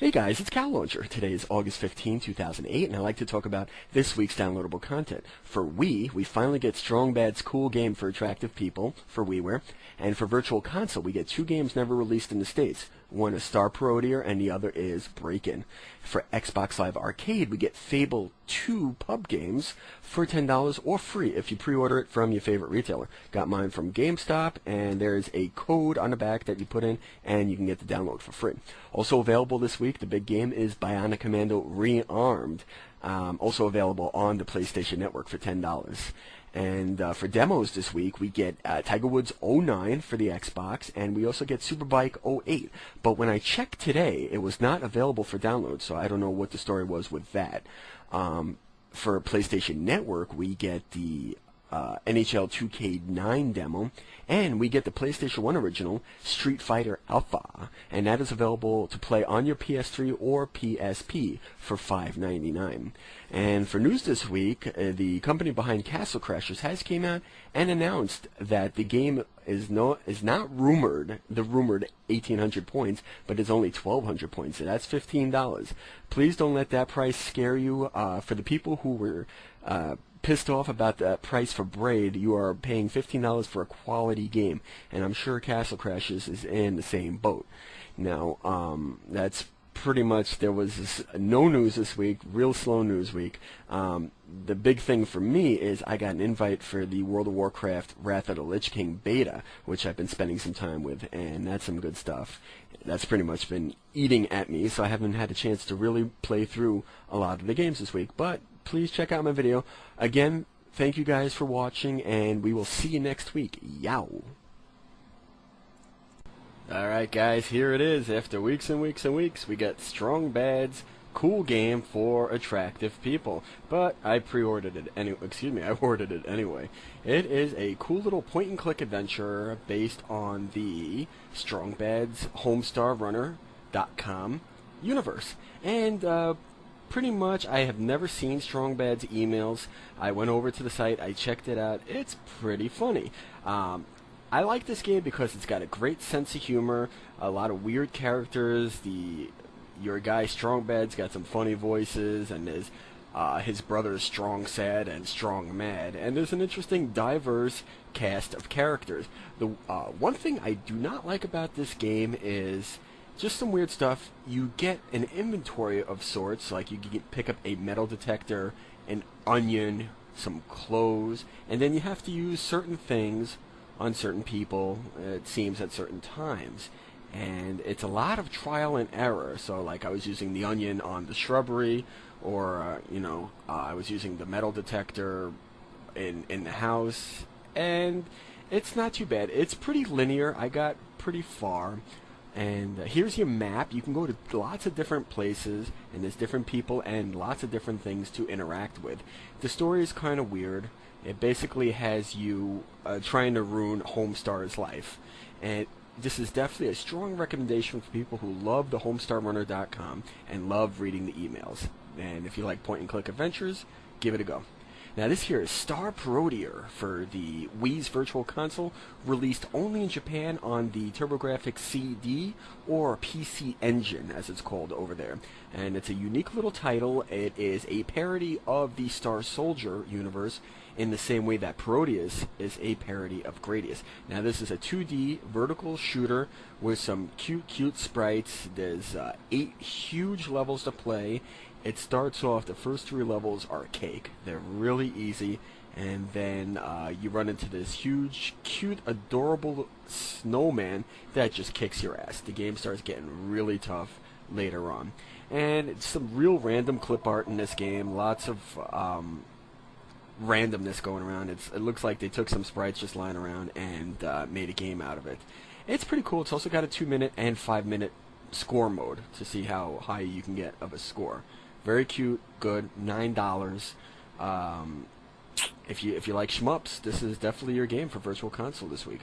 Hey guys, it's Cowlauncher. Today is August 15, 2008, and I'd like to talk about this week's downloadable content. For we finally get Strong Bad's Cool Game for Attractive People, for WiiWare, and for Virtual Console, we get two games never released in the States. One is Star Parodier, and the other is Break-In. For Xbox Live Arcade, we get Fable 2 pub games for $10 or free if you pre-order it from your favorite retailer. Got mine from GameStop, and there's a code on the back that you put in, and you can get the download for free. Also available this week, the big game is Bionic Commando Rearmed, also available on the PlayStation Network for $10. And for demos this week, we get Tiger Woods 09 for the Xbox, and we also get Superbike 08. But when I checked today, it was not available for download, so I don't know what the story was with that. For PlayStation Network, we get the NHL 2K9 demo, and we get the PlayStation 1 original, Street Fighter Alpha, and that is available to play on your PS3 or PSP for $5.99. And for news this week, the company behind Castle Crashers has came out and announced that the game is not rumored, the rumored 1,800 points, but it's only 1,200 points, so that's $15. Please don't let that price scare you. For the people who were pissed off about the price for Braid, you are paying $15 for a quality game, and I'm sure Castle Crashers is in the same boat. Now, that's pretty much, there was no news this week, real slow news week. The big thing for me is I got an invite for the World of Warcraft Wrath of the Lich King beta, which I've been spending some time with, and that's some good stuff. That's pretty much been eating at me, so I haven't had a chance to really play through a lot of the games this week, but please check out my video. Again, thank you guys for watching, and we will see you next week. Yow! Alright guys, here it is. After weeks and weeks and weeks, we got Strong Bad's Cool Game for Attractive People. But I pre-ordered it anyway. I ordered it anyway. It is a cool little point-and-click adventure based on the Strong Bad's HomestarRunner.com universe. And pretty much, I have never seen Strong Bad's emails. I went over to the site, I checked it out. It's pretty funny. I like this game because it's got a great sense of humor, a lot of weird characters. Your guy Strong Bad's got some funny voices, and there's his brother's Strong Sad and Strong Mad, and there's an interesting, diverse cast of characters. The one thing I do not like about this game is just some weird stuff. You get an inventory of sorts, like you can pick up a metal detector, an onion, some clothes, and then you have to use certain things on certain people, it seems, at certain times. And it's a lot of trial and error. So like I was using the onion on the shrubbery, or I was using the metal detector in the house, and it's not too bad. It's pretty linear. I got pretty far. And here's your map. You can go to lots of different places, and there's different people and lots of different things to interact with. The story is kind of weird. It basically has you trying to ruin Homestar's life. And this is definitely a strong recommendation for people who love the HomestarRunner.com and love reading the emails. And if you like point-and-click adventures, give it a go. Now this here is Star Parodier for the Wii's Virtual Console, released only in Japan on the TurboGrafx CD or PC Engine, as it's called over there. And it's a unique little title. It is a parody of the Star Soldier universe in the same way that Parodius is a parody of Gradius. Now this is a 2D vertical shooter with some cute sprites. There's 8 huge levels to play. It starts off, the first 3 levels are cake. They're really easy, and then you run into this huge, cute, adorable snowman that just kicks your ass. The game starts getting really tough later on. And it's some real random clip art in this game, lots of randomness going around. It looks like they took some sprites just lying around and made a game out of it. It's pretty cool. It's also got a 2-minute and 5-minute score mode to see how high you can get of a score. Very cute, good, $9. If you like shmups, this is definitely your game for Virtual Console this week.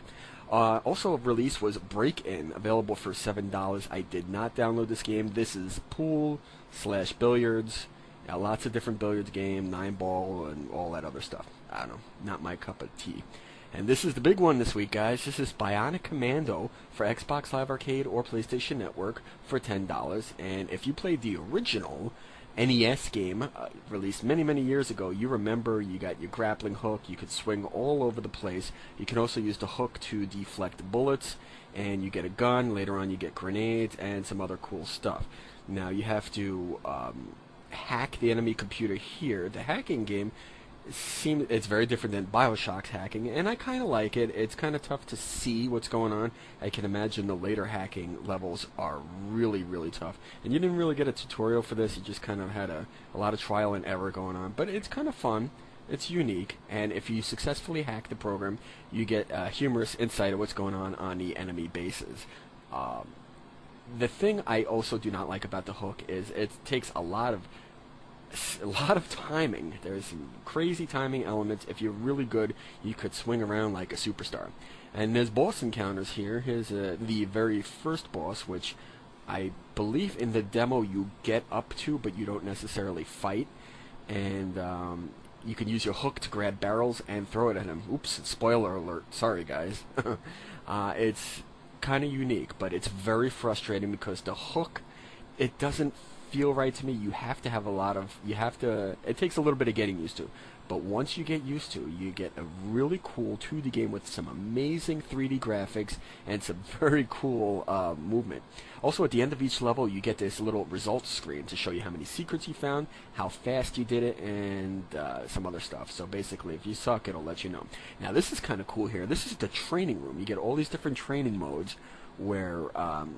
Also released was Break-In, available for $7. I did not download this game. This is pool/billiards. Lots of different billiards game, 9-ball, and all that other stuff. I don't know, not my cup of tea. And this is the big one this week, guys. This is Bionic Commando for Xbox Live Arcade or PlayStation Network for $10. And if you played the original NES game released many, many years ago, you remember you got your grappling hook. You could swing all over the place. You can also use the hook to deflect bullets. And you get a gun. Later on, you get grenades and some other cool stuff. Now, you have to hack the enemy computer here. The hacking game it's very different than BioShock's hacking, and I kind of like it. It's kind of tough to see what's going on. I can imagine the later hacking levels are really, really tough. And you didn't really get a tutorial for this. You just kind of had a lot of trial and error going on. But it's kind of fun. It's unique. And if you successfully hack the program, you get a humorous insight of what's going on the enemy bases. The thing I also do not like about the hook is it takes a lot of timing. There's some crazy timing elements. If you're really good, you could swing around like a superstar. And there's boss encounters here. Here's the very first boss, which I believe in the demo you get up to, but you don't necessarily fight. And you can use your hook to grab barrels and throw it at him. Oops, spoiler alert. Sorry, guys. It's kind of unique, but it's very frustrating because the hook, it doesn't feel right to me. You have to have it takes a little bit of getting used to, but once you get used to, you get a really cool 2D game with some amazing 3D graphics and some very cool movement. Also, at the end of each level, you get this little results screen to show you how many secrets you found, how fast you did it, and some other stuff. So basically, if you suck, it'll let you know. Now, this is kind of cool here. This is the training room. You get all these different training modes where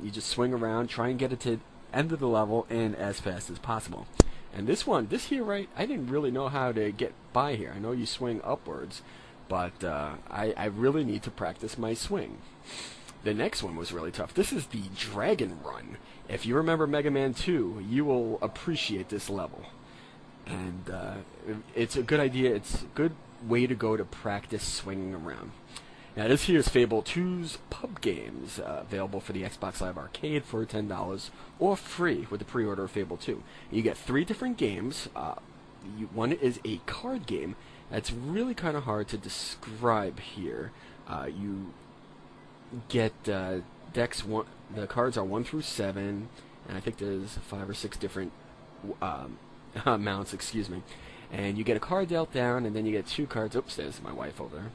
you just swing around, try and get it to end of the level and as fast as possible. And this here, right, I didn't really know how to get by here. I know you swing upwards, but I really need to practice my swing. The next one was really tough. This is the Dragon Run. If you remember Mega Man 2, you will appreciate this level. And it's a good idea. It's a good way to go to practice swinging around. Now, this here is Fable 2's pub games, available for the Xbox Live Arcade for $10 or free with the pre-order of Fable 2. You get 3 different games. One is a card game that's really kind of hard to describe here. You get decks. The cards are 1 through 7, and I think there's 5 or 6 different amounts. Excuse me. And you get a card dealt down, and then you get 2 cards. Oops, there's my wife over there.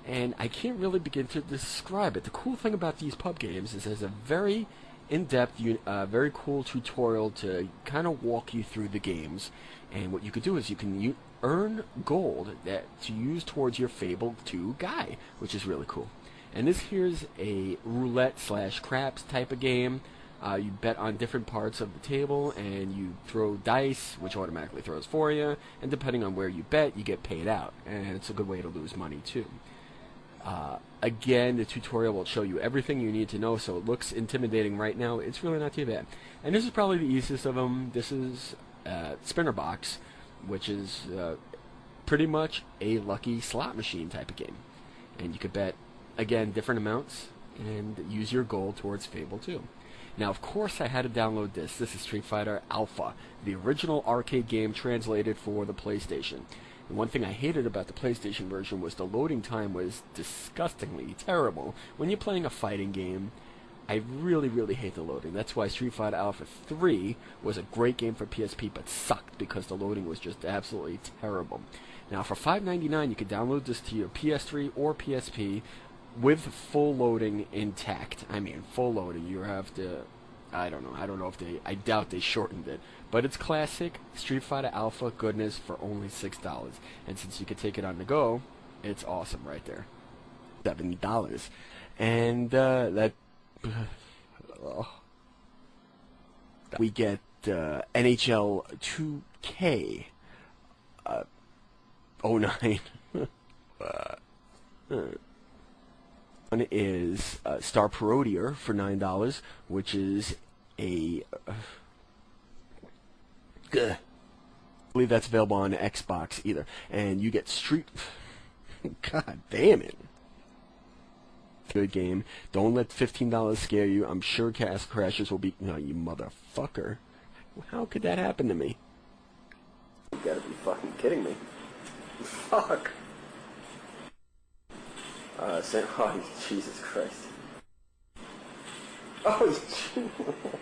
And I can't really begin to describe it. The cool thing about these pub games is there's a very in-depth, very cool tutorial to kind of walk you through the games. And what you could do is you can earn gold to use towards your Fable 2 guy, which is really cool. And this here's a roulette/craps type of game. You bet on different parts of the table, and you throw dice, which automatically throws for you. And depending on where you bet, you get paid out. And it's a good way to lose money, too. Again, the tutorial will show you everything you need to know, so it looks intimidating right now. It's really not too bad. And this is probably the easiest of them. This is Spinner Box, which is pretty much a lucky slot machine type of game. And you could bet, again, different amounts and use your goal towards Fable 2. Now, of course, I had to download this. This is Street Fighter Alpha, the original arcade game translated for the PlayStation. And one thing I hated about the PlayStation version was the loading time was disgustingly terrible. When you're playing a fighting game, I really, really hate the loading. That's why Street Fighter Alpha 3 was a great game for PSP, but sucked because the loading was just absolutely terrible. Now, for $5.99, you could download this to your PS3 or PSP with full loading intact. I mean, full loading. You have to... I don't know if I doubt they shortened it. But it's classic Street Fighter Alpha goodness for only $6. And since you could take it on the go, it's awesome right there. $7. And we get NHL 2K 09. One is Star Parodier for $9, which is a... I believe that's available on Xbox either. And you get Street... God damn it. Good game. Don't let $15 scare you. I'm sure Cast Crashers will be... No, you motherfucker. How could that happen to me? You gotta be fucking kidding me. Fuck. Oh, Jesus Christ. Oh,